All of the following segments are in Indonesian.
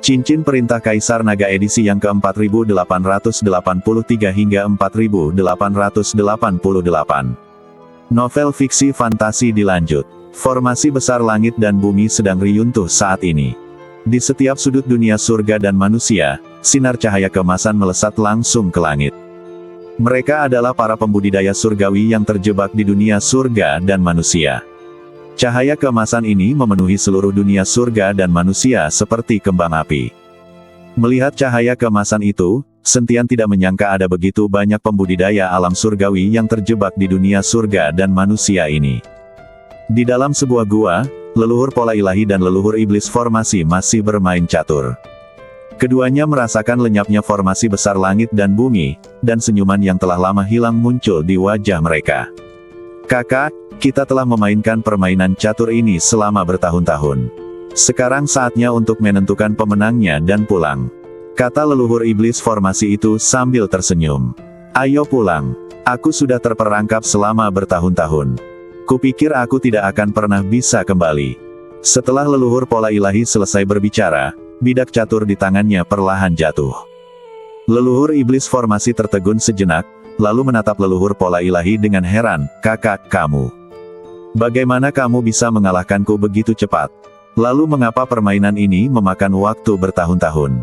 Cincin Perintah Kaisar Naga edisi yang ke-4883 hingga 4888. Novel fiksi fantasi dilanjut. Formasi besar langit dan bumi sedang runtuh saat ini. Di setiap sudut dunia surga dan manusia, sinar cahaya keemasan melesat langsung ke langit. Mereka adalah para pembudidaya surgawi yang terjebak di dunia surga dan manusia. Cahaya keemasan ini memenuhi seluruh dunia surga dan manusia seperti kembang api. Melihat cahaya keemasan itu, Sentian tidak menyangka ada begitu banyak pembudidaya alam surgawi yang terjebak di dunia surga dan manusia ini. Di dalam sebuah gua, leluhur pola ilahi dan leluhur iblis formasi masih bermain catur. Keduanya merasakan lenyapnya formasi besar langit dan bumi, dan senyuman yang telah lama hilang muncul di wajah mereka. Kakak, kita telah memainkan permainan catur ini selama bertahun-tahun. Sekarang saatnya untuk menentukan pemenangnya dan pulang. Kata leluhur iblis formasi itu sambil tersenyum. Ayo pulang. Aku sudah terperangkap selama bertahun-tahun. Kupikir aku tidak akan pernah bisa kembali. Setelah leluhur pola ilahi selesai berbicara, bidak catur di tangannya perlahan jatuh. Leluhur iblis formasi tertegun sejenak, lalu menatap leluhur pola ilahi dengan heran. Kakak, kamu. Bagaimana kamu bisa mengalahkanku begitu cepat? Lalu mengapa permainan ini memakan waktu bertahun-tahun?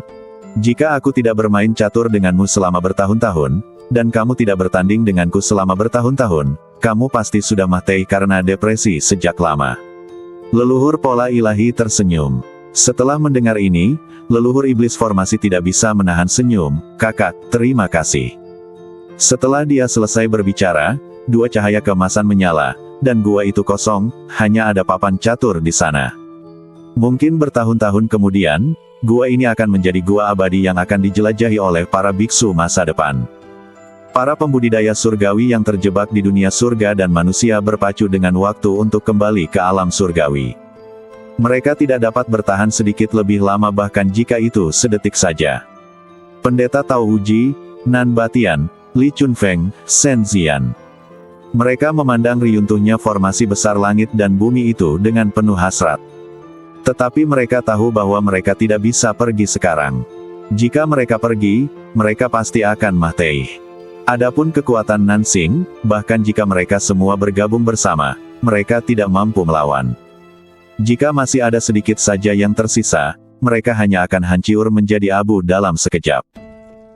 Jika aku tidak bermain catur denganmu selama bertahun-tahun, dan kamu tidak bertanding denganku selama bertahun-tahun, kamu pasti sudah mati karena depresi sejak lama. Leluhur pola ilahi tersenyum. Setelah mendengar ini, leluhur iblis formasi tidak bisa menahan senyum. Kakak, terima kasih. Setelah dia selesai berbicara, dua cahaya keemasan menyala, dan gua itu kosong, hanya ada papan catur di sana. Mungkin bertahun-tahun kemudian, gua ini akan menjadi gua abadi yang akan dijelajahi oleh para biksu masa depan. Para pembudidaya surgawi yang terjebak di dunia surga dan manusia berpacu dengan waktu untuk kembali ke alam surgawi. Mereka tidak dapat bertahan sedikit lebih lama bahkan jika itu sedetik saja. Pendeta Tao Uji, Nan Batian, Li Chunfeng, Shen Zian. Mereka memandang runtuhnya formasi besar langit dan bumi itu dengan penuh hasrat. Tetapi mereka tahu bahwa mereka tidak bisa pergi sekarang. Jika mereka pergi, mereka pasti akan mati. Adapun kekuatan Nansing, bahkan jika mereka semua bergabung bersama, mereka tidak mampu melawan. Jika masih ada sedikit saja yang tersisa, mereka hanya akan hancur menjadi abu dalam sekejap.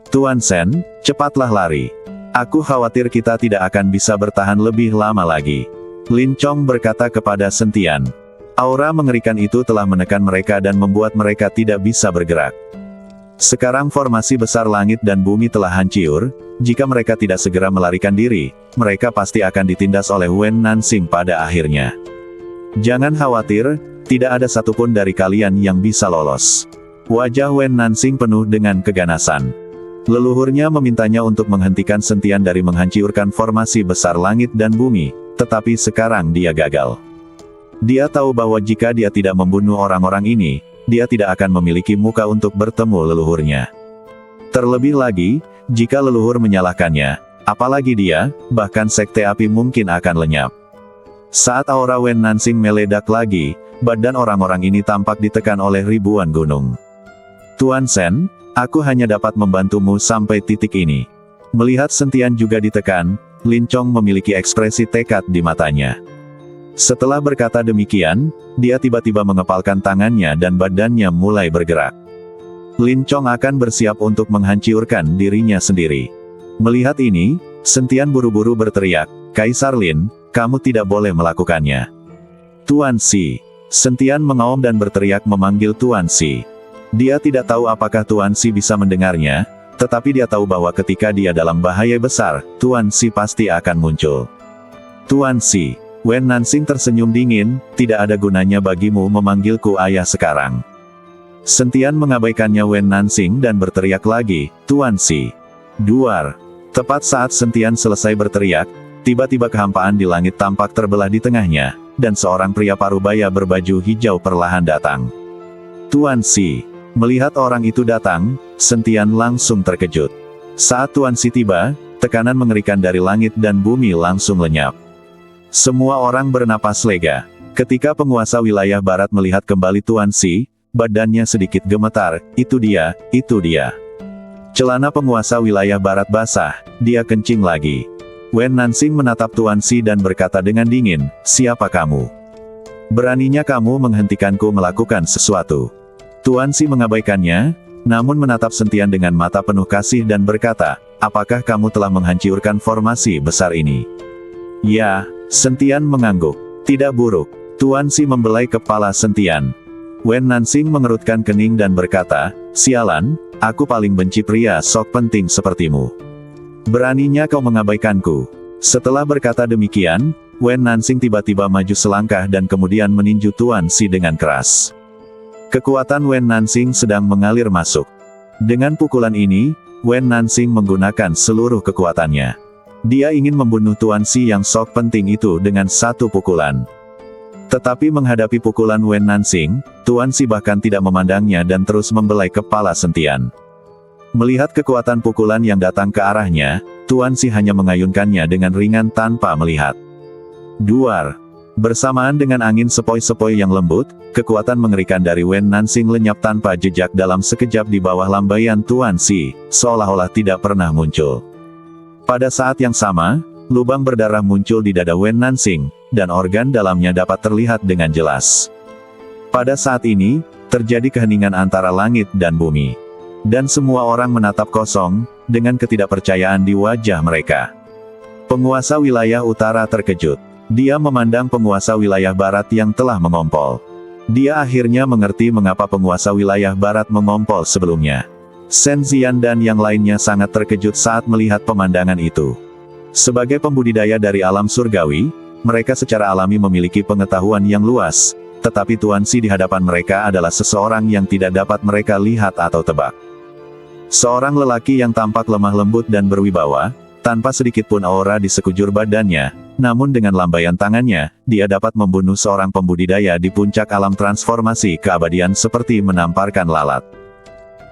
Tuan Shen, cepatlah lari. Aku khawatir kita tidak akan bisa bertahan lebih lama lagi. Lin Chong berkata kepada Sentian. Aura mengerikan itu telah menekan mereka dan membuat mereka tidak bisa bergerak. Sekarang formasi besar langit dan bumi telah hancur, jika mereka tidak segera melarikan diri, mereka pasti akan ditindas oleh Wen Nansing pada akhirnya. Jangan khawatir, tidak ada satupun dari kalian yang bisa lolos. Wajah Wen Nansing penuh dengan keganasan. Leluhurnya memintanya untuk menghentikan Sentian dari menghancurkan formasi besar langit dan bumi, tetapi sekarang dia gagal. Dia tahu bahwa jika dia tidak membunuh orang-orang ini, dia tidak akan memiliki muka untuk bertemu leluhurnya. Terlebih lagi, jika leluhur menyalahkannya, apalagi dia, bahkan sekte api mungkin akan lenyap. Saat aura Wen Nansing meledak lagi, badan orang-orang ini tampak ditekan oleh ribuan gunung. Tuan Shen, aku hanya dapat membantumu sampai titik ini. Melihat Sentian juga ditekan, Lin Chong memiliki ekspresi tekad di matanya. Setelah berkata demikian, dia tiba-tiba mengepalkan tangannya dan badannya mulai bergerak. Lin Chong akan bersiap untuk menghancurkan dirinya sendiri. Melihat ini, Sentian buru-buru berteriak, Kaisar Lin, kamu tidak boleh melakukannya. Tuan Si. Sentian mengaum dan berteriak memanggil Tuan Si. Dia tidak tahu apakah Tuan Si bisa mendengarnya, tetapi dia tahu bahwa ketika dia dalam bahaya besar, Tuan Si pasti akan muncul. Tuan Si. Wen Nansing tersenyum dingin, tidak ada gunanya bagimu memanggilku ayah sekarang. Sentian mengabaikannya Wen Nansing dan berteriak lagi, Tuan Si. Duar. Tepat saat Sentian selesai berteriak, tiba-tiba kehampaan di langit tampak terbelah di tengahnya, dan seorang pria parubaya berbaju hijau perlahan datang. Tuan Si. Melihat orang itu datang, Sentian langsung terkejut. Saat Tuan Si tiba, tekanan mengerikan dari langit dan bumi langsung lenyap. Semua orang bernapas lega. Ketika penguasa wilayah barat melihat kembali Tuan Si, badannya sedikit gemetar. Itu dia, itu dia. Celana penguasa wilayah barat basah, dia kencing lagi. Wen Nansing menatap Tuan Si dan berkata dengan dingin, siapa kamu? Beraninya kamu menghentikanku melakukan sesuatu. Tuan Si mengabaikannya, namun menatap Sentian dengan mata penuh kasih dan berkata, apakah kamu telah menghancurkan formasi besar ini? Ya, Sentian mengangguk. Tidak buruk. Tuan Si membelai kepala Sentian. Wen Nansing mengerutkan kening dan berkata, sialan, aku paling benci pria sok penting sepertimu. Beraninya kau mengabaikanku. Setelah berkata demikian, Wen Nansing tiba-tiba maju selangkah dan kemudian meninju Tuan Si dengan keras. Kekuatan Wen Nansing sedang mengalir masuk. Dengan pukulan ini, Wen Nansing menggunakan seluruh kekuatannya. Dia ingin membunuh Tuan Si yang sok penting itu dengan satu pukulan. Tetapi menghadapi pukulan Wen Nansing, Tuan Si bahkan tidak memandangnya dan terus membelai kepala Sentian. Melihat kekuatan pukulan yang datang ke arahnya, Tuan Si hanya mengayunkannya dengan ringan tanpa melihat. Duar. Bersamaan dengan angin sepoi-sepoi yang lembut, kekuatan mengerikan dari Wen Nansing lenyap tanpa jejak dalam sekejap di bawah lambaian Tuan Si, seolah-olah tidak pernah muncul. Pada saat yang sama, lubang berdarah muncul di dada Wen Nansing, dan organ dalamnya dapat terlihat dengan jelas. Pada saat ini, terjadi keheningan antara langit dan bumi. Dan semua orang menatap kosong, dengan ketidakpercayaan di wajah mereka. Penguasa wilayah utara terkejut. Dia memandang penguasa wilayah barat yang telah mengompol. Dia akhirnya mengerti mengapa penguasa wilayah barat mengompol sebelumnya. Shen Zian dan yang lainnya sangat terkejut saat melihat pemandangan itu. Sebagai pembudidaya dari alam surgawi, mereka secara alami memiliki pengetahuan yang luas, tetapi Tuan Si di hadapan mereka adalah seseorang yang tidak dapat mereka lihat atau tebak. Seorang lelaki yang tampak lemah lembut dan berwibawa, tanpa sedikit pun aura di sekujur badannya, namun dengan lambaian tangannya, dia dapat membunuh seorang pembudidaya di puncak alam transformasi keabadian seperti menamparkan lalat.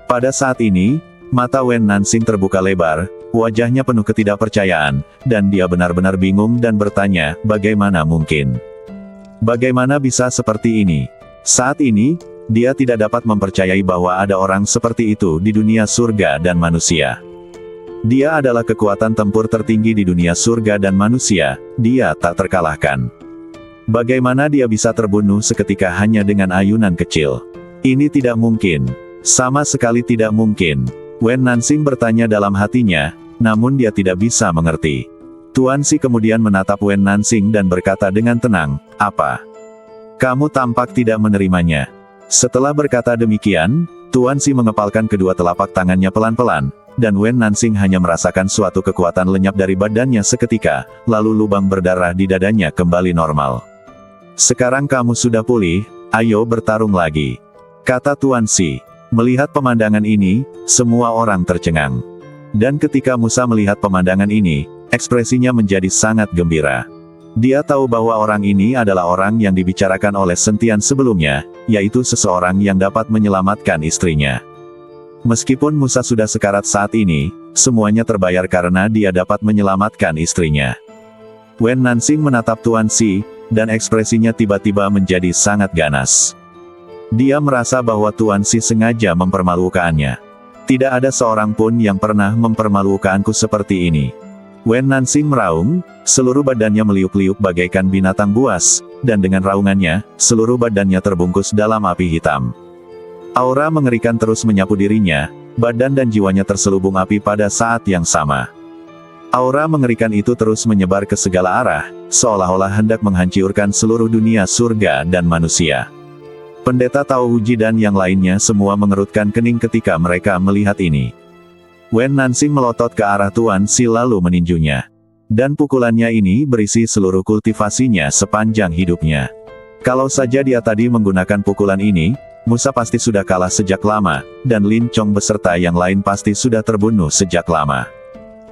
Pada saat ini, mata Wen Nansing terbuka lebar, wajahnya penuh ketidakpercayaan, dan dia benar-benar bingung dan bertanya, bagaimana mungkin? Bagaimana bisa seperti ini? Saat ini, dia tidak dapat mempercayai bahwa ada orang seperti itu di dunia surga dan manusia. Dia adalah kekuatan tempur tertinggi di dunia surga dan manusia, dia tak terkalahkan. Bagaimana dia bisa terbunuh seketika hanya dengan ayunan kecil? Ini tidak mungkin. Sama sekali tidak mungkin. Wen Nansing bertanya dalam hatinya, namun dia tidak bisa mengerti. Tuan Si kemudian menatap Wen Nansing dan berkata dengan tenang, apa? Kamu tampak tidak menerimanya. Setelah berkata demikian, Tuan Si mengepalkan kedua telapak tangannya pelan-pelan, dan Wen Nansing hanya merasakan suatu kekuatan lenyap dari badannya seketika, lalu lubang berdarah di dadanya kembali normal. Sekarang kamu sudah pulih, ayo bertarung lagi, kata Tuan Si. Melihat pemandangan ini, semua orang tercengang. Dan ketika Musa melihat pemandangan ini, ekspresinya menjadi sangat gembira. Dia tahu bahwa orang ini adalah orang yang dibicarakan oleh Sentian sebelumnya, yaitu seseorang yang dapat menyelamatkan istrinya. Meskipun Musa sudah sekarat saat ini, semuanya terbayar karena dia dapat menyelamatkan istrinya. Wen Nansing menatap Tuan Si, dan ekspresinya tiba-tiba menjadi sangat ganas. Dia merasa bahwa Tuan Si sengaja mempermalukannya. Tidak ada seorang pun yang pernah mempermalukanku seperti ini. Wen Nansing meraung, seluruh badannya meliuk-liuk bagaikan binatang buas, dan dengan raungannya, seluruh badannya terbungkus dalam api hitam. Aura mengerikan terus menyapu dirinya, badan dan jiwanya terselubung api pada saat yang sama. Aura mengerikan itu terus menyebar ke segala arah, seolah-olah hendak menghancurkan seluruh dunia surga dan manusia. Pendeta Tao Huji dan yang lainnya semua mengerutkan kening ketika mereka melihat ini. Wen Nansing melotot ke arah Tuan Si lalu meninjunya. Dan pukulannya ini berisi seluruh kultivasinya sepanjang hidupnya. Kalau saja dia tadi menggunakan pukulan ini, Musa pasti sudah kalah sejak lama, dan Lin Chong beserta yang lain pasti sudah terbunuh sejak lama.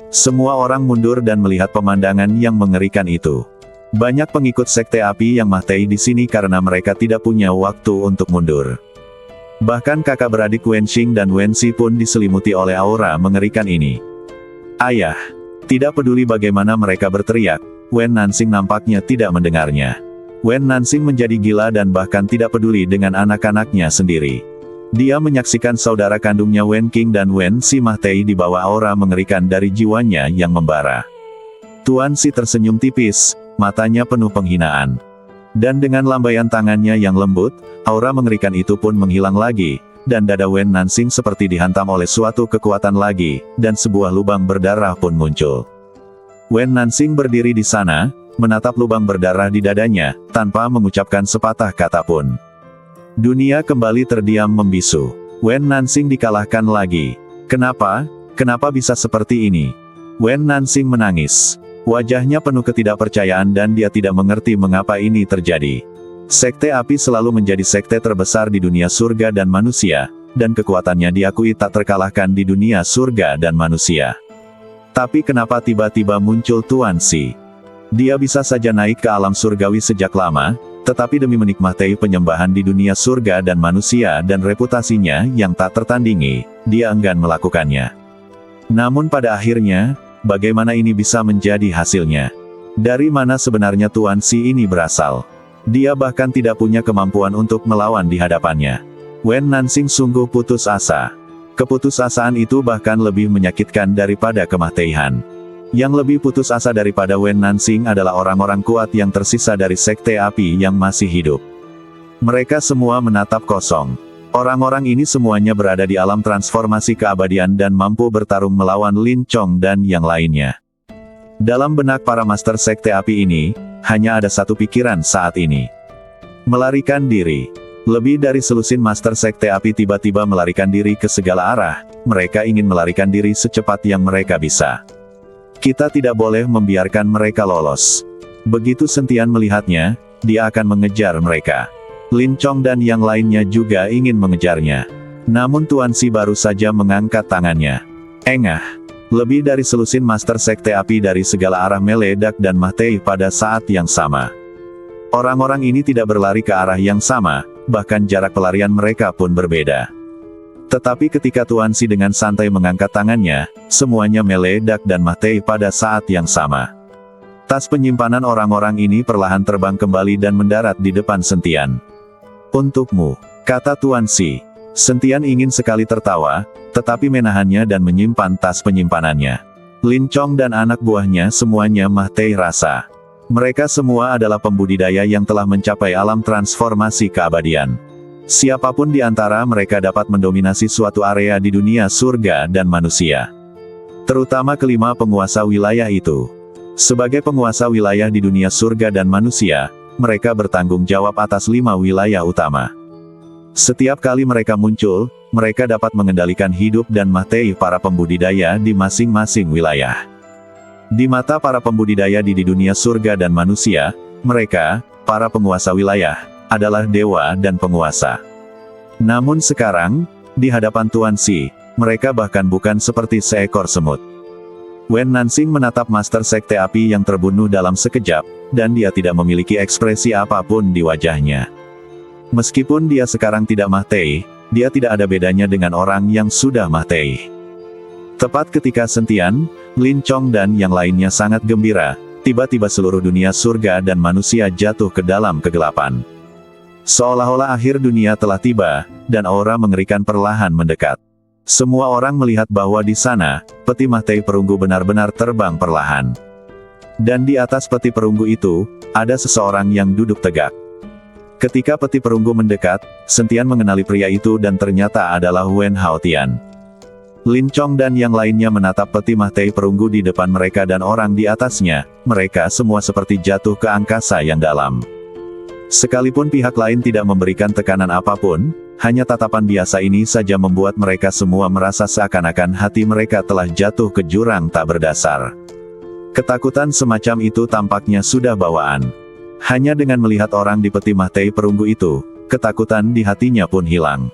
Semua orang mundur dan melihat pemandangan yang mengerikan itu. Banyak pengikut sekte api yang mati di sini karena mereka tidak punya waktu untuk mundur. Bahkan kakak beradik Wen Xing dan Wen Si pun diselimuti oleh aura mengerikan ini. Ayah! Tidak peduli bagaimana mereka berteriak, Wen Nansing nampaknya tidak mendengarnya. Wen Nansing menjadi gila dan bahkan tidak peduli dengan anak-anaknya sendiri. Dia menyaksikan saudara kandungnya Wen Qing dan Wen Si Mahtei di bawah aura mengerikan dari jiwanya yang membara. Tuan Si tersenyum tipis, matanya penuh penghinaan. Dan dengan lambaian tangannya yang lembut, aura mengerikan itu pun menghilang lagi, dan dada Wen Nansing seperti dihantam oleh suatu kekuatan lagi, dan sebuah lubang berdarah pun muncul. Wen Nansing berdiri di sana, menatap lubang berdarah di dadanya, tanpa mengucapkan sepatah kata pun. Dunia kembali terdiam membisu. Wen Nansing dikalahkan lagi. Kenapa? Kenapa bisa seperti ini? Wen Nansing menangis. Wajahnya penuh ketidakpercayaan dan dia tidak mengerti mengapa ini terjadi. Sekte api selalu menjadi sekte terbesar di dunia surga dan manusia, dan kekuatannya diakui tak terkalahkan di dunia surga dan manusia. Tapi kenapa tiba-tiba muncul Tuan Si? Dia bisa saja naik ke alam surgawi sejak lama, tetapi demi menikmati penyembahan di dunia surga dan manusia dan reputasinya yang tak tertandingi, dia enggan melakukannya. Namun pada akhirnya, bagaimana ini bisa menjadi hasilnya? Dari mana sebenarnya Tuan Si ini berasal? Dia bahkan tidak punya kemampuan untuk melawan di hadapannya. Wen Nansing sungguh putus asa. Keputusasaan itu bahkan lebih menyakitkan daripada kematian. Yang lebih putus asa daripada Wen Nansing adalah orang-orang kuat yang tersisa dari sekte api yang masih hidup. Mereka semua menatap kosong. Orang-orang ini semuanya berada di alam transformasi keabadian dan mampu bertarung melawan Lin Chong dan yang lainnya. Dalam benak para master sekte api ini, hanya ada satu pikiran saat ini. Melarikan diri. Lebih dari selusin master sekte api tiba-tiba melarikan diri ke segala arah, mereka ingin melarikan diri secepat yang mereka bisa. Kita tidak boleh membiarkan mereka lolos. Begitu Sentian melihatnya, dia akan mengejar mereka. Lin Chong dan yang lainnya juga ingin mengejarnya. Namun Tuan Si baru saja mengangkat tangannya. Engah. Lebih dari selusin master sekte api dari segala arah meledak dan mati pada saat yang sama. Orang-orang ini tidak berlari ke arah yang sama, bahkan jarak pelarian mereka pun berbeda. Tetapi ketika Tuan Si dengan santai mengangkat tangannya, semuanya meledak dan mati pada saat yang sama. Tas penyimpanan orang-orang ini perlahan terbang kembali dan mendarat di depan Sentian. Untukmu, kata Tuan Si. Sentian ingin sekali tertawa, tetapi menahannya dan menyimpan tas penyimpanannya. Lin Chong dan anak buahnya semuanya mati rasa. Mereka semua adalah pembudidaya yang telah mencapai alam transformasi keabadian. Siapapun di antara mereka dapat mendominasi suatu area di dunia surga dan manusia. Terutama kelima penguasa wilayah itu. Sebagai penguasa wilayah di dunia surga dan manusia, mereka bertanggung jawab atas 5 wilayah utama. Setiap kali mereka muncul, mereka dapat mengendalikan hidup dan mati para pembudidaya di masing-masing wilayah. Di mata para pembudidaya di dunia surga dan manusia, mereka, para penguasa wilayah, adalah dewa dan penguasa. Namun sekarang, di hadapan Tuan Si, mereka bahkan bukan seperti seekor semut. Wen Nansing menatap master sekte api yang terbunuh dalam sekejap, dan dia tidak memiliki ekspresi apapun di wajahnya. Meskipun dia sekarang tidak mati, dia tidak ada bedanya dengan orang yang sudah mati. Tepat ketika Sentian, Lin Chong dan yang lainnya sangat gembira, tiba-tiba seluruh dunia surga dan manusia jatuh ke dalam kegelapan. Seolah-olah akhir dunia telah tiba, dan aura mengerikan perlahan mendekat. Semua orang melihat bahwa di sana, peti mahtai perunggu benar-benar terbang perlahan. Dan di atas peti perunggu itu, ada seseorang yang duduk tegak. Ketika peti perunggu mendekat, Sentian mengenali pria itu dan ternyata adalah Wen Haotian. Lin Chong dan yang lainnya menatap peti mahtai perunggu di depan mereka dan orang di atasnya, mereka semua seperti jatuh ke angkasa yang dalam. Sekalipun pihak lain tidak memberikan tekanan apapun, hanya tatapan biasa ini saja membuat mereka semua merasa seakan-akan hati mereka telah jatuh ke jurang tak berdasar. Ketakutan semacam itu tampaknya sudah bawaan. Hanya dengan melihat orang di peti mahtai perunggu itu, ketakutan di hatinya pun hilang.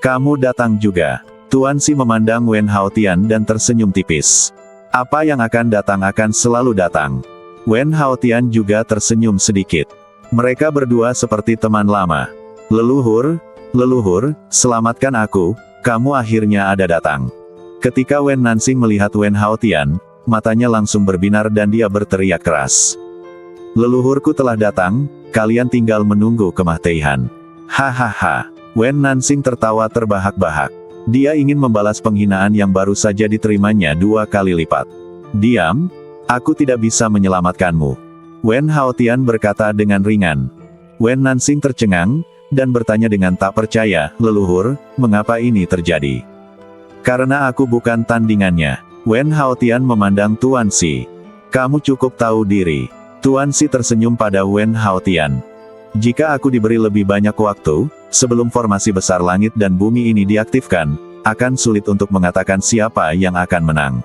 Kamu datang juga. Tuan Si memandang Wen Haotian dan tersenyum tipis. Apa yang akan datang akan selalu datang. Wen Haotian juga tersenyum sedikit. Mereka berdua seperti teman lama. Leluhur, leluhur, selamatkan aku, kamu akhirnya ada datang. Ketika Wen Nansing melihat Wen Haotian, matanya langsung berbinar dan dia berteriak keras. Leluhurku telah datang, kalian tinggal menunggu kematian. Hahaha. Wen Nansing tertawa terbahak-bahak. Dia ingin membalas penghinaan yang baru saja diterimanya 2 kali lipat. Diam, aku tidak bisa menyelamatkanmu. Wen Haotian berkata dengan ringan. Wen Nansing tercengang, dan bertanya dengan tak percaya, leluhur, mengapa ini terjadi? Karena aku bukan tandingannya. Wen Haotian memandang Tuan Si. Kamu cukup tahu diri. Tuan Si tersenyum pada Wen Haotian. Jika aku diberi lebih banyak waktu, sebelum formasi besar langit dan bumi ini diaktifkan, akan sulit untuk mengatakan siapa yang akan menang.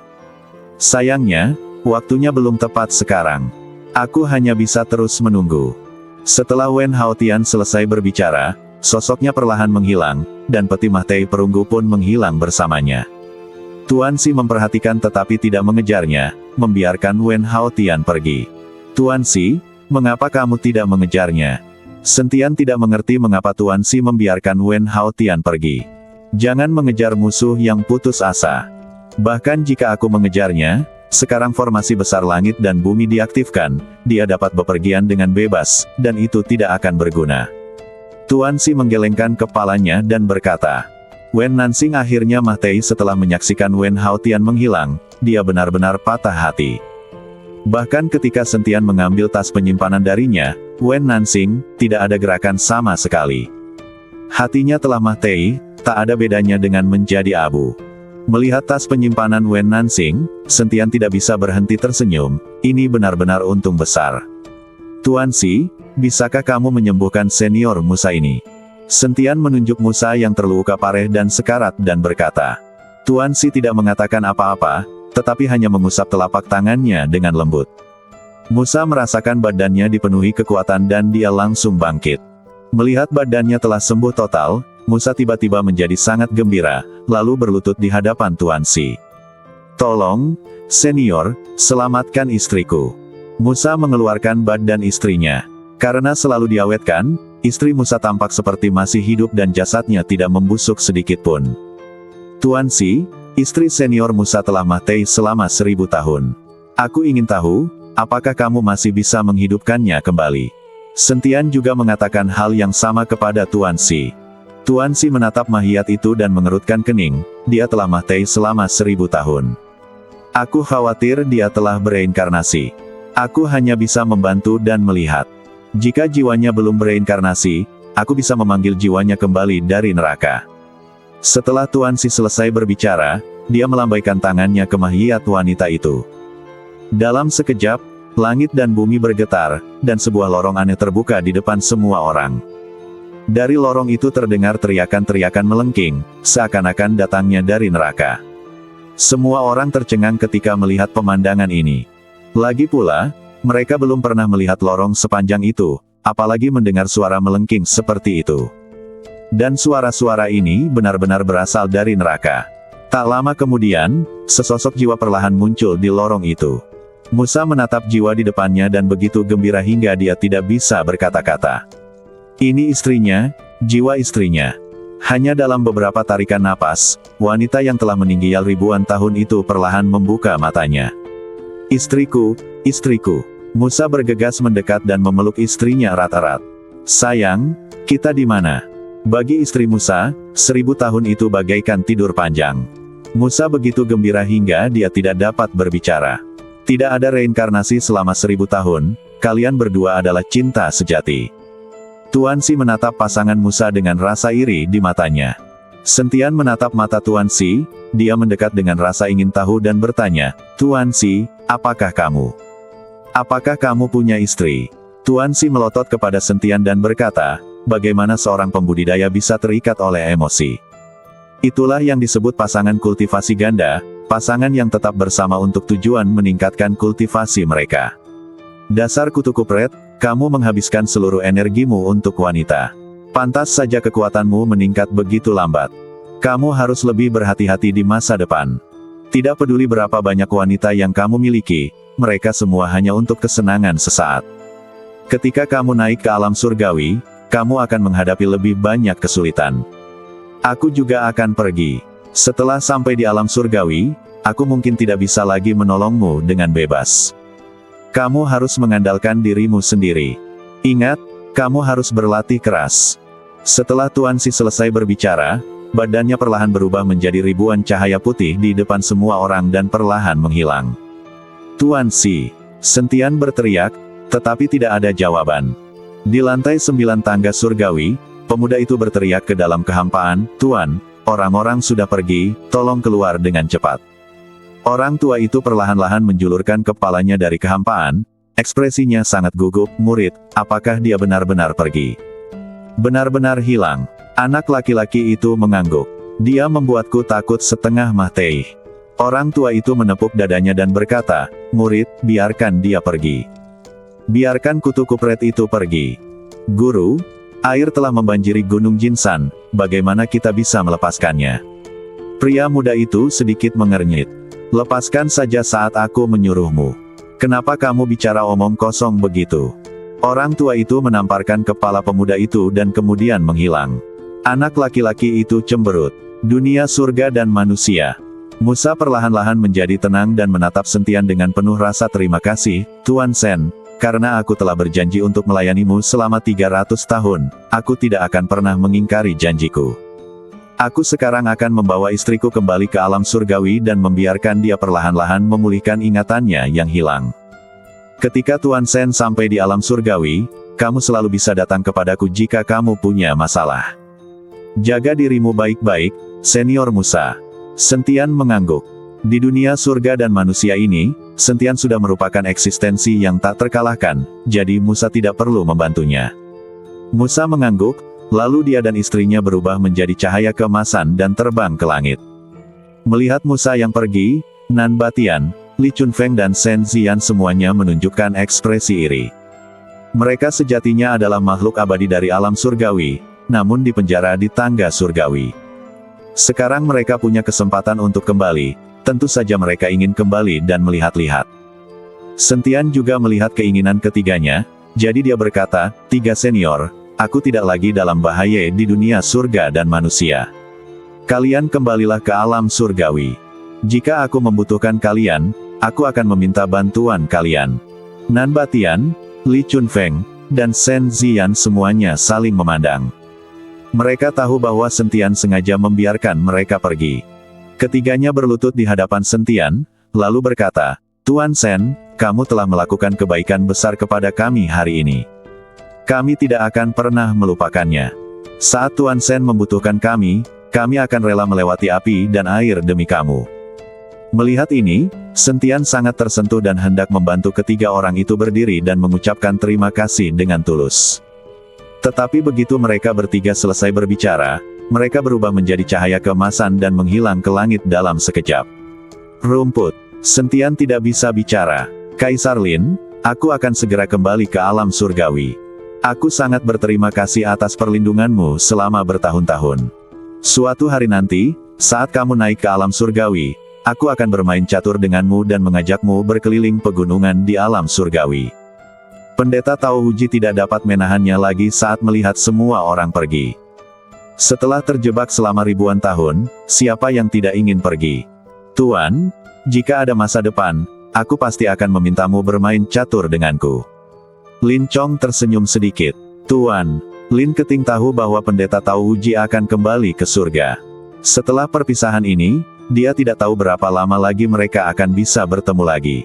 Sayangnya, waktunya belum tepat sekarang. Aku hanya bisa terus menunggu. Setelah Wen Haotian selesai berbicara, sosoknya perlahan menghilang, dan peti mahtai perunggu pun menghilang bersamanya. Tuan Si memperhatikan tetapi tidak mengejarnya, membiarkan Wen Haotian pergi. Tuan Si, mengapa kamu tidak mengejarnya? Sentian tidak mengerti mengapa Tuan Si membiarkan Wen Haotian pergi. Jangan mengejar musuh yang putus asa. Bahkan jika aku mengejarnya, sekarang formasi besar langit dan bumi diaktifkan, dia dapat bepergian dengan bebas, dan itu tidak akan berguna. Tuan Si menggelengkan kepalanya dan berkata, Wen Nansing akhirnya mati setelah menyaksikan Wen Haotian menghilang, dia benar-benar patah hati. Bahkan ketika Sentian mengambil tas penyimpanan darinya, Wen Nansing, tidak ada gerakan sama sekali. Hatinya telah mati, tak ada bedanya dengan menjadi abu. Melihat tas penyimpanan Wen Nansing, Sentian tidak bisa berhenti tersenyum, ini benar-benar untung besar. Tuan Si, bisakah kamu menyembuhkan senior Musa ini? Sentian menunjuk Musa yang terluka parah dan sekarat dan berkata. Tuan Si tidak mengatakan apa-apa, tetapi hanya mengusap telapak tangannya dengan lembut. Musa merasakan badannya dipenuhi kekuatan dan dia langsung bangkit. Melihat badannya telah sembuh total, Musa tiba-tiba menjadi sangat gembira, lalu berlutut di hadapan Tuan Si. Tolong, senior, selamatkan istriku. Musa mengeluarkan badan istrinya. Karena selalu diawetkan, istri Musa tampak seperti masih hidup dan jasadnya tidak membusuk sedikit pun. Tuan Si, istri senior Musa telah mati selama 1000 tahun. Aku ingin tahu, apakah kamu masih bisa menghidupkannya kembali? Sentian juga mengatakan hal yang sama kepada Tuan Si. Tuan Si menatap mayat itu dan mengerutkan kening, dia telah mati selama 1000 tahun. Aku khawatir dia telah bereinkarnasi. Aku hanya bisa membantu dan melihat. Jika jiwanya belum bereinkarnasi, aku bisa memanggil jiwanya kembali dari neraka. Setelah Tuan Si selesai berbicara, dia melambaikan tangannya ke mayat wanita itu. Dalam sekejap, langit dan bumi bergetar, dan sebuah lorong aneh terbuka di depan semua orang. Dari lorong itu terdengar teriakan-teriakan melengking, seakan-akan datangnya dari neraka. Semua orang tercengang ketika melihat pemandangan ini. Lagi pula, mereka belum pernah melihat lorong sepanjang itu, apalagi mendengar suara melengking seperti itu. Dan suara-suara ini benar-benar berasal dari neraka. Tak lama kemudian, sesosok jiwa perlahan muncul di lorong itu. Musa menatap jiwa di depannya dan begitu gembira hingga dia tidak bisa berkata-kata. Ini istrinya, jiwa istrinya. Hanya dalam beberapa tarikan napas, wanita yang telah meninggal ribuan tahun itu perlahan membuka matanya. Istriku, istriku. Musa bergegas mendekat dan memeluk istrinya erat-erat. Sayang, kita di mana? Bagi istri Musa, 1000 tahun itu bagaikan tidur panjang. Musa begitu gembira hingga dia tidak dapat berbicara. Tidak ada reinkarnasi selama 1000 tahun, kalian berdua adalah cinta sejati. Tuan Si menatap pasangan Musa dengan rasa iri di matanya. Sentian menatap mata Tuan Si, dia mendekat dengan rasa ingin tahu dan bertanya, Tuan Si, apakah kamu? Apakah kamu punya istri? Tuan Si melotot kepada Sentian dan berkata, bagaimana seorang pembudidaya bisa terikat oleh emosi? Itulah yang disebut pasangan kultivasi ganda, pasangan yang tetap bersama untuk tujuan meningkatkan kultivasi mereka. Dasar kutu kupret, kamu menghabiskan seluruh energimu untuk wanita. Pantas saja kekuatanmu meningkat begitu lambat. Kamu harus lebih berhati-hati di masa depan. Tidak peduli berapa banyak wanita yang kamu miliki, mereka semua hanya untuk kesenangan sesaat. Ketika kamu naik ke alam surgawi, kamu akan menghadapi lebih banyak kesulitan. Aku juga akan pergi. Setelah sampai di alam surgawi, aku mungkin tidak bisa lagi menolongmu dengan bebas. Kamu harus mengandalkan dirimu sendiri. Ingat, kamu harus berlatih keras. Setelah Tuan Si selesai berbicara, badannya perlahan berubah menjadi ribuan cahaya putih di depan semua orang dan perlahan menghilang. Tuan Si, Sentian berteriak, tetapi tidak ada jawaban. Di lantai 9 tangga surgawi, pemuda itu berteriak ke dalam kehampaan, "Tuan, orang-orang sudah pergi, tolong keluar dengan cepat." Orang tua itu perlahan-lahan menjulurkan kepalanya dari kehampaan, ekspresinya sangat gugup, "Murid, apakah dia benar-benar pergi?" "Benar-benar hilang." Anak laki-laki itu mengangguk. "Dia membuatku takut setengah mati." Orang tua itu menepuk dadanya dan berkata, "Murid, biarkan dia pergi. Biarkan kutu kupret itu pergi." "Guru, air telah membanjiri Gunung Jinsan, bagaimana kita bisa melepaskannya?" Pria muda itu sedikit mengernyit. "Lepaskan saja saat aku menyuruhmu. Kenapa kamu bicara omong kosong begitu?" Orang tua itu menamparkan kepala pemuda itu dan kemudian menghilang. Anak laki-laki itu cemberut. Dunia surga dan manusia. Musa perlahan-lahan menjadi tenang dan menatap Sentian dengan penuh rasa terima kasih, "Tuan Sen, karena aku telah berjanji untuk melayanimu selama 300 tahun, aku tidak akan pernah mengingkari janjiku. Aku sekarang akan membawa istriku kembali ke alam surgawi dan membiarkan dia perlahan-lahan memulihkan ingatannya yang hilang. Ketika Tuan Sen sampai di alam surgawi, kamu selalu bisa datang kepadaku jika kamu punya masalah. Jaga dirimu baik-baik, Senior Musa." Sentian mengangguk. Di dunia surga dan manusia ini, Sentian sudah merupakan eksistensi yang tak terkalahkan, jadi Musa tidak perlu membantunya. Musa mengangguk, lalu dia dan istrinya berubah menjadi cahaya keemasan dan terbang ke langit. Melihat Musa yang pergi, Nan Batian, Li Chunfeng dan Shen Ziyan semuanya menunjukkan ekspresi iri. Mereka sejatinya adalah makhluk abadi dari alam surgawi, namun dipenjara di tangga surgawi. Sekarang mereka punya kesempatan untuk kembali, tentu saja mereka ingin kembali dan melihat-lihat. Sentian juga melihat keinginan ketiganya, jadi dia berkata, "Tiga senior, aku tidak lagi dalam bahaya di dunia surga dan manusia. Kalian kembalilah ke alam surgawi. Jika aku membutuhkan kalian, aku akan meminta bantuan kalian." Nan Batian, Li Chunfeng, dan Shen Ziyan semuanya saling memandang. Mereka tahu bahwa Sentian sengaja membiarkan mereka pergi. Ketiganya berlutut di hadapan Sentian, lalu berkata, "Tuan Sen, kamu telah melakukan kebaikan besar kepada kami hari ini. Kami tidak akan pernah melupakannya. Saat Tuan Sen membutuhkan kami akan rela melewati api dan air demi kamu." Melihat ini, Sentian sangat tersentuh dan hendak membantu ketiga orang itu berdiri dan mengucapkan terima kasih dengan tulus. Tetapi begitu mereka bertiga selesai berbicara, mereka berubah menjadi cahaya keemasan dan menghilang ke langit dalam sekejap. "Rumput." Sentian tidak bisa bicara. "Kaisar Lin, aku akan segera kembali ke alam surgawi. Aku sangat berterima kasih atas perlindunganmu selama bertahun-tahun. Suatu hari nanti, saat kamu naik ke alam surgawi, aku akan bermain catur denganmu dan mengajakmu berkeliling pegunungan di alam surgawi." Pendeta Tao Huji tidak dapat menahannya lagi saat melihat semua orang pergi. Setelah terjebak selama ribuan tahun, siapa yang tidak ingin pergi? "Tuan, jika ada masa depan, aku pasti akan memintamu bermain catur denganku." Lin Chong tersenyum sedikit. "Tuan." Lin Keting tahu bahwa pendeta Tao Huji akan kembali ke surga. Setelah perpisahan ini, dia tidak tahu berapa lama lagi mereka akan bisa bertemu lagi.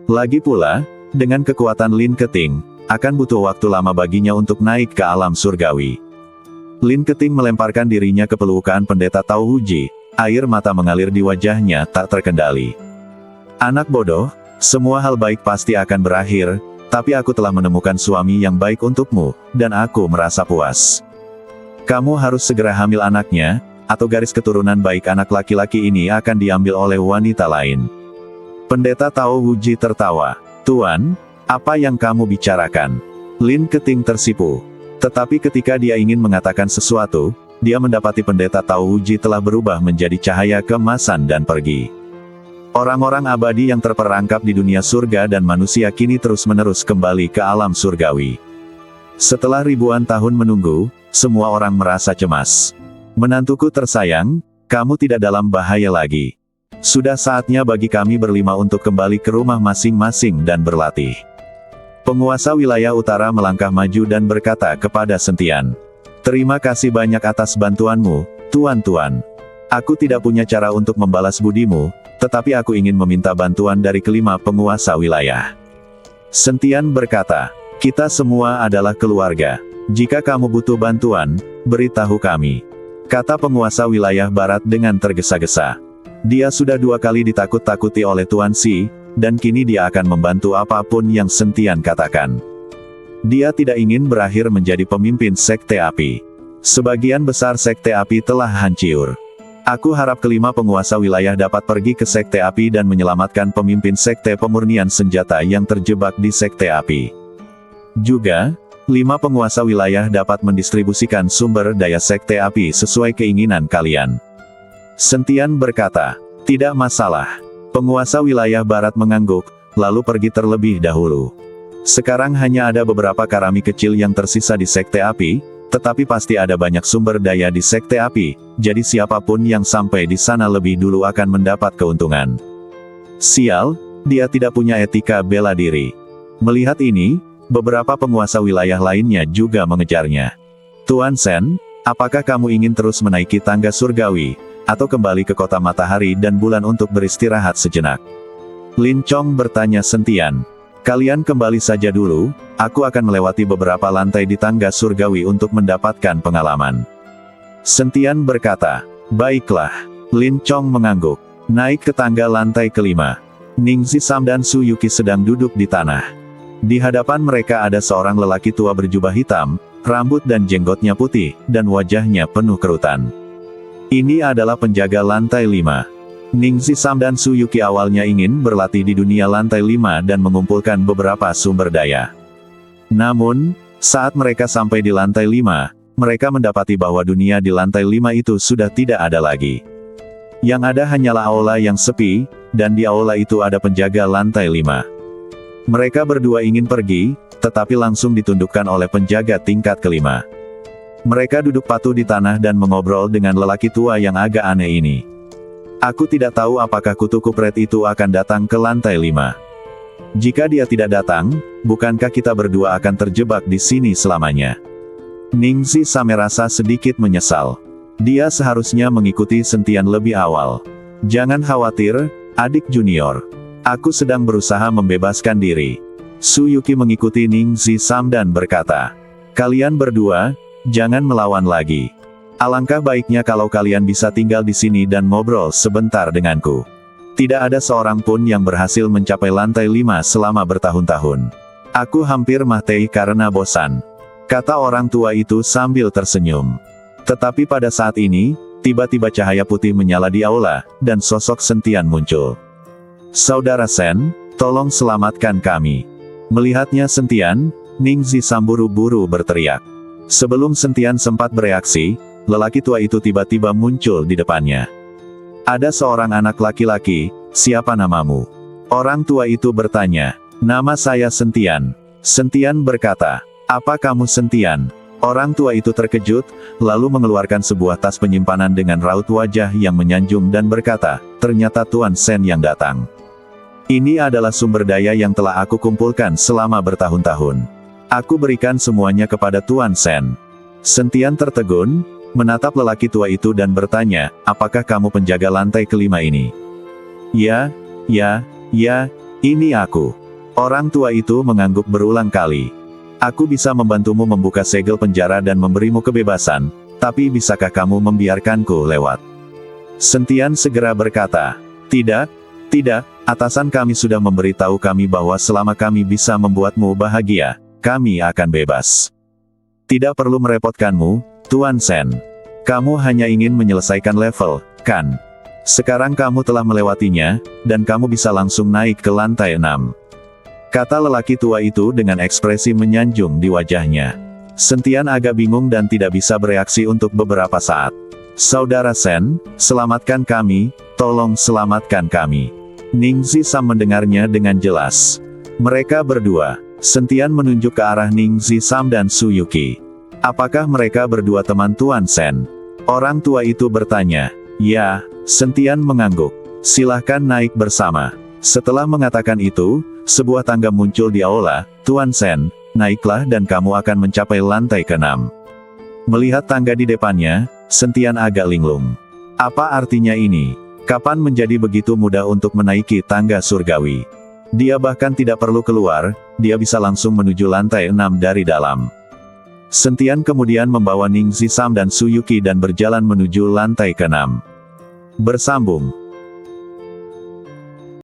Lagi pula, dengan kekuatan Lin Keting, akan butuh waktu lama baginya untuk naik ke alam surgawi. Lin Keting melemparkan dirinya ke pelukan pendeta Tao Huji, air mata mengalir di wajahnya tak terkendali. "Anak bodoh, semua hal baik pasti akan berakhir, tapi aku telah menemukan suami yang baik untukmu, dan aku merasa puas. Kamu harus segera hamil anaknya, atau garis keturunan baik anak laki-laki ini akan diambil oleh wanita lain." Pendeta Tao Huji tertawa. "Tuan, apa yang kamu bicarakan?" Lin Keting tersipu. Tetapi ketika dia ingin mengatakan sesuatu, dia mendapati pendeta Tao Huji telah berubah menjadi cahaya keemasan dan pergi. Orang-orang abadi yang terperangkap di dunia surga dan manusia kini terus-menerus kembali ke alam surgawi. Setelah ribuan tahun menunggu, semua orang merasa cemas. "Menantuku tersayang, kamu tidak dalam bahaya lagi. Sudah saatnya bagi kami berlima untuk kembali ke rumah masing-masing dan berlatih." Penguasa wilayah utara melangkah maju dan berkata kepada Sentian, Terima kasih banyak atas bantuanmu, Tuan-Tuan. Aku tidak punya cara untuk membalas budimu, tetapi aku ingin meminta bantuan dari kelima penguasa wilayah. Sentian berkata, kita semua adalah keluarga. Jika kamu butuh bantuan, beritahu kami. Kata penguasa wilayah barat dengan tergesa-gesa. Dia sudah 2 kali ditakut-takuti oleh Tuan Xi, dan kini dia akan membantu apapun yang Sentian katakan. Dia tidak ingin berakhir menjadi pemimpin Sekte Api. Sebagian besar Sekte Api telah hancur. Aku harap kelima penguasa wilayah dapat pergi ke Sekte Api dan menyelamatkan pemimpin Sekte Pemurnian Senjata yang terjebak di Sekte Api. Juga, 5 penguasa wilayah dapat mendistribusikan sumber daya Sekte Api sesuai keinginan kalian. Sentian berkata, tidak masalah. Penguasa wilayah barat mengangguk, lalu pergi terlebih dahulu. Sekarang hanya ada beberapa karami kecil yang tersisa di Sekte Api, tetapi pasti ada banyak sumber daya di Sekte Api, jadi siapapun yang sampai di sana lebih dulu akan mendapat keuntungan. Sial, dia tidak punya etika bela diri. Melihat ini, beberapa penguasa wilayah lainnya juga mengejarnya. Tuan Sen, apakah kamu ingin terus menaiki tangga surgawi, atau kembali ke kota matahari dan bulan untuk beristirahat sejenak? Lin Chong bertanya Sentian. Kalian kembali saja dulu, aku akan melewati beberapa lantai di tangga surgawi untuk mendapatkan pengalaman. Sentian berkata, baiklah. Lin Chong mengangguk. Naik ke tangga lantai kelima. Ning Zisam dan Su Yuki sedang duduk di tanah. Di hadapan mereka ada seorang lelaki tua berjubah hitam, rambut dan jenggotnya putih, dan wajahnya penuh kerutan. Ini adalah penjaga lantai 5. Ning Zisam dan Su Yuki awalnya ingin berlatih di dunia lantai 5 dan mengumpulkan beberapa sumber daya. Namun, saat mereka sampai di lantai 5, mereka mendapati bahwa dunia di lantai 5 itu sudah tidak ada lagi. Yang ada hanyalah aula yang sepi, dan di aula itu ada penjaga lantai 5. Mereka berdua ingin pergi, tetapi langsung ditundukkan oleh penjaga tingkat kelima. Mereka duduk patuh di tanah dan mengobrol dengan lelaki tua yang agak aneh ini. Aku tidak tahu apakah kutu kupret itu akan datang ke lantai 5. Jika dia tidak datang, bukankah kita berdua akan terjebak di sini selamanya? Ning Zisam merasa sedikit menyesal. Dia seharusnya mengikuti Sentian lebih awal. Jangan khawatir, adik junior. Aku sedang berusaha membebaskan diri. Su Yuki mengikuti Ning Zisam dan berkata, kalian berdua, jangan melawan lagi. Alangkah baiknya kalau kalian bisa tinggal di sini dan ngobrol sebentar denganku. Tidak ada seorang pun yang berhasil mencapai lantai 5 selama bertahun-tahun. Aku hampir mati karena bosan. Kata orang tua itu sambil tersenyum. Tetapi pada saat ini, tiba-tiba cahaya putih menyala di aula, dan sosok Sentian muncul. Saudara Sen, tolong selamatkan kami. Melihatnya Sentian, Ning Zisam buru-buru berteriak. Sebelum Sentian sempat bereaksi, lelaki tua itu tiba-tiba muncul di depannya. Ada seorang anak laki-laki, siapa namamu? Orang tua itu bertanya. Nama saya Sentian. Sentian berkata, apa kamu Sentian? Orang tua itu terkejut, lalu mengeluarkan sebuah tas penyimpanan dengan raut wajah yang menyanjung dan berkata, ternyata Tuan Sen yang datang. Ini adalah sumber daya yang telah aku kumpulkan selama bertahun-tahun. Aku berikan semuanya kepada Tuan Sen. Sentian tertegun, menatap lelaki tua itu dan bertanya, apakah kamu penjaga lantai kelima ini? Ya, ini aku. Orang tua itu mengangguk berulang kali. Aku bisa membantumu membuka segel penjara dan memberimu kebebasan, tapi bisakah kamu membiarkanku lewat? Sentian segera berkata, tidak, atasan kami sudah memberitahu kami bahwa selama kami bisa membuatmu bahagia, kami akan bebas. Tidak perlu merepotkanmu, Tuan Sen. Kamu hanya ingin menyelesaikan level, kan? Sekarang kamu telah melewatinya, dan kamu bisa langsung naik ke lantai 6. Kata lelaki tua itu dengan ekspresi menyanjung di wajahnya. Sentian agak bingung dan tidak bisa bereaksi untuk beberapa saat. Saudara Sen, selamatkan kami, tolong selamatkan kami. Ning Zisam mendengarnya dengan jelas. Mereka berdua. Sentian menunjuk ke arah Ning Zisam dan Su Yuki. Apakah mereka berdua teman Tuan Sen? Orang tua itu bertanya. Ya, Sentian mengangguk. Silahkan naik bersama. Setelah mengatakan itu, sebuah tangga muncul di aula. Tuan Sen, naiklah dan kamu akan mencapai lantai ke-6. Melihat tangga di depannya, Sentian agak linglung. Apa artinya ini? Kapan menjadi begitu mudah untuk menaiki tangga surgawi? Dia bahkan tidak perlu keluar, dia bisa langsung menuju lantai 6 dari dalam. Sentian kemudian membawa Ning Zisam dan Suyuki dan berjalan menuju lantai ke-6. Bersambung.